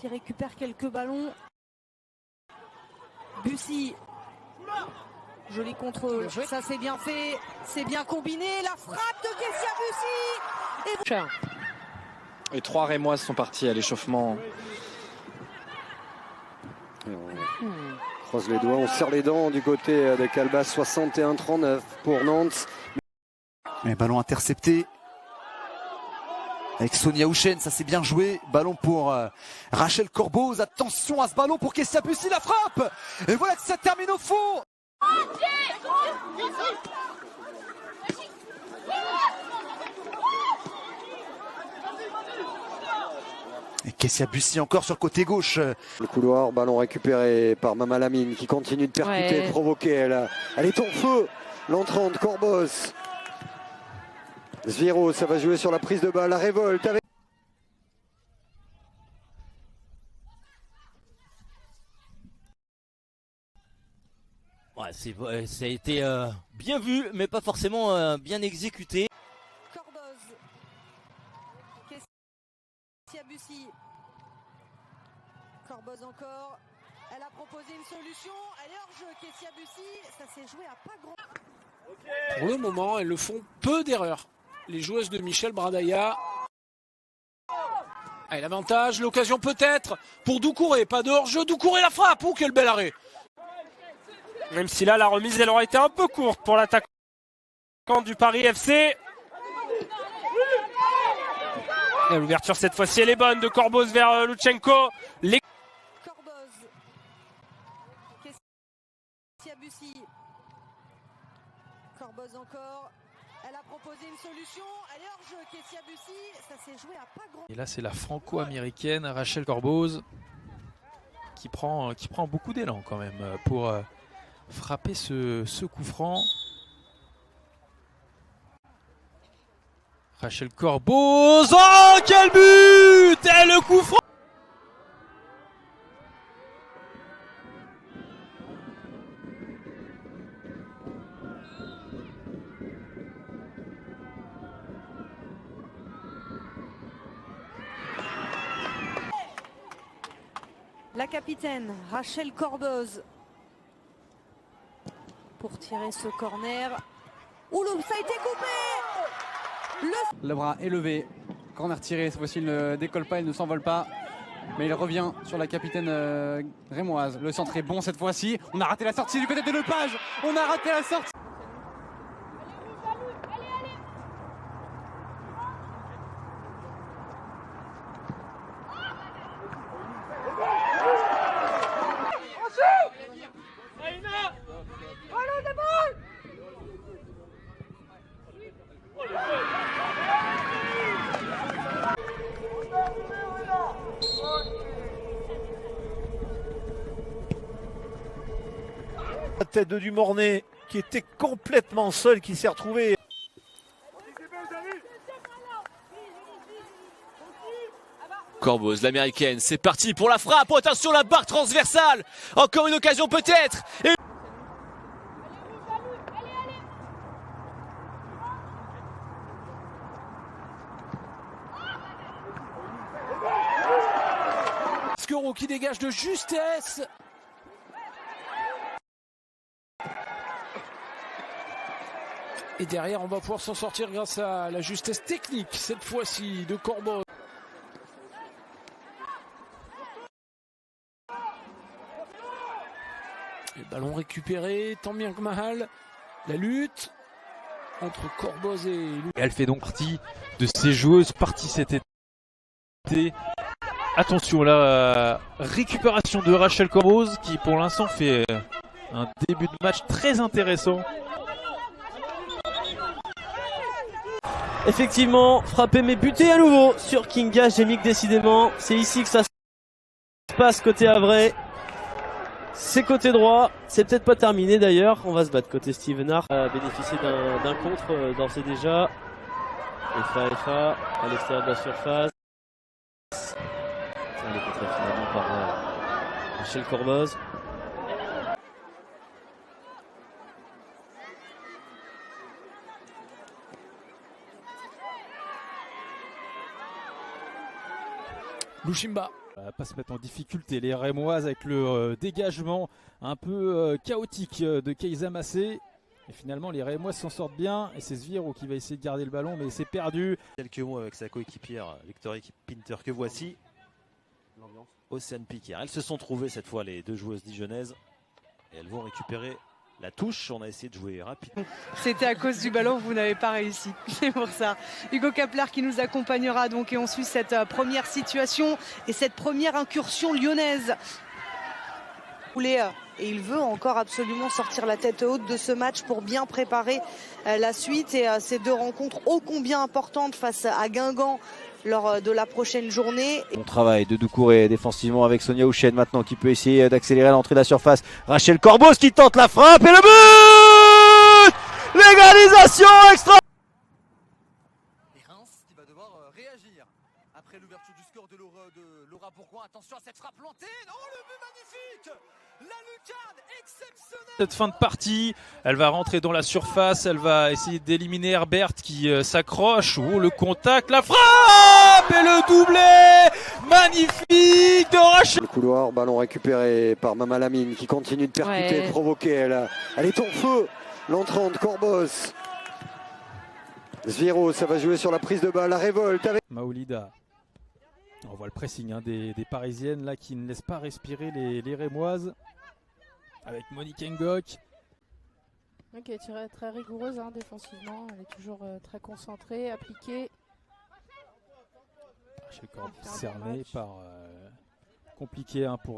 qui récupère quelques ballons. Bussy. Joli contrôle. Ça c'est bien fait. C'est bien combiné. La frappe de Kessia Bussy. Et 3 Rémoises sont partis à l'échauffement. On croise les doigts, on serre les dents du côté de Calbas. 61-39 pour Nantes. Un ballon intercepté avec Sonia Houchen, ça c'est bien joué. Ballon pour Rachel Corboz. Attention à ce ballon pour Kessia Bussy, la frappe. Et voilà que ça termine au fond. Et Kessia Bussy encore sur le côté gauche. Le couloir, ballon récupéré par Mama Lamine qui continue de percuter, de provoquer. Elle est en feu. L'entrante, Corboz. Zviro, ça va jouer sur la prise de balle, la révolte avec... Ouais, ça a été bien vu, mais pas forcément bien exécuté. Corboz. Kessia Bussy. Corboz encore. Elle a proposé une solution. Elle est hors jeu. Kessia Bussy. Ça s'est joué à pas grand. Pour le moment, elles le font peu d'erreurs. Les joueuses de Michel Bradaya. Allez, l'avantage, l'occasion peut-être pour Doucouré. Pas de hors-jeu. Doucouré la frappe. Oh, quel bel arrêt. Même si là, la remise, elle aura été un peu courte pour l'attaquant du Paris FC. Et l'ouverture, cette fois-ci, elle est bonne de Corboz vers Lutsenko. Corboz. Kessia Bussy. Corboz encore. Elle a proposé une solution. Elle est hors jeu. Kessia Bussy. Ça s'est joué à pas grand. Et là, c'est la franco-américaine Rachel Corboz qui prend beaucoup d'élan quand même pour frapper ce coup franc. Rachel Corboz. Oh, quel but! Et le coup franc! La capitaine Rachel Corboz pour tirer ce corner. Ouh, ça a été coupé. Le bras est levé. Corner tiré, cette fois-ci il ne décolle pas, il ne s'envole pas. Mais il revient sur la capitaine rémoise. Le centre est bon cette fois-ci. On a raté la sortie du côté de Lepage. On a raté la sortie. La tête de Dumornay qui était complètement seul, qui s'est retrouvé. Corboz, l'américaine, c'est parti pour la frappe. Oh, attention, la barre transversale. Encore une occasion peut-être. Et... Skoro qui dégage de justesse. Et derrière, on va pouvoir s'en sortir grâce à la justesse technique, cette fois-ci, de Corboz. Le ballon récupéré, tant bien que mal. La lutte entre Corboz et lui. Elle fait donc partie de ces joueuses parties cet été. Attention là, récupération de Rachel Corboz qui pour l'instant fait un début de match très intéressant. Effectivement, frappé mais buté à nouveau sur Kinga Gémic décidément. C'est ici que ça se passe côté Havrais. C'est côté droit, c'est peut-être pas terminé d'ailleurs. On va se battre côté Stevenard. Bénéficier d'un contre d'ores et déjà. FA à l'extérieur de la surface. Ça est contré finalement par Michel Corboz. Louchimba Pas se mettre en difficulté les Rémoises avec le dégagement un peu chaotique de Keiza Massé. Et finalement les Rémoises s'en sortent bien et c'est Zviro qui va essayer de garder le ballon mais c'est perdu. Quelques mots avec sa coéquipière Victoria Pinter que voici. Océane Piquer. Elles se sont trouvées cette fois les deux joueuses dijonnaises et elles vont récupérer la touche. On a essayé de jouer rapide. C'était à cause du ballon, vous n'avez pas réussi. C'est pour ça. Hugo Kapler qui nous accompagnera donc et on suit cette première situation et cette première incursion lyonnaise. Et il veut encore absolument sortir la tête haute de ce match pour bien préparer la suite et ces deux rencontres ô combien importantes face à Guingamp lors de la prochaine journée. Bon travail de Doucouré défensivement avec Sonia Houchen maintenant qui peut essayer d'accélérer l'entrée de la surface. Rachel Corbos qui tente la frappe et le but! L'égalisation extra! Et Reims qui va devoir réagir après l'ouverture du score de Laura Bourgoin. Attention à cette frappe plantée. Oh, le but magnifique! La lucarne exceptionnelle! Cette fin de partie, elle va rentrer dans la surface, elle va essayer d'éliminer Herbert qui s'accroche. Oh, le contact, la frappe et le doublé magnifique de Rachel. Le couloir, ballon récupéré par Mama Lamine qui continue de percuter, de provoquer. Elle est en feu. L'entrante, Corbos. Zviro, ça va jouer sur la prise de balle, la révolte avec Maoulida. On voit le pressing des Parisiennes là qui ne laissent pas respirer les Rémoises. Avec Monique Ngok. Qui est très rigoureuse défensivement, elle est toujours très concentrée, appliquée. Rachel Corbos cerné par compliqué pour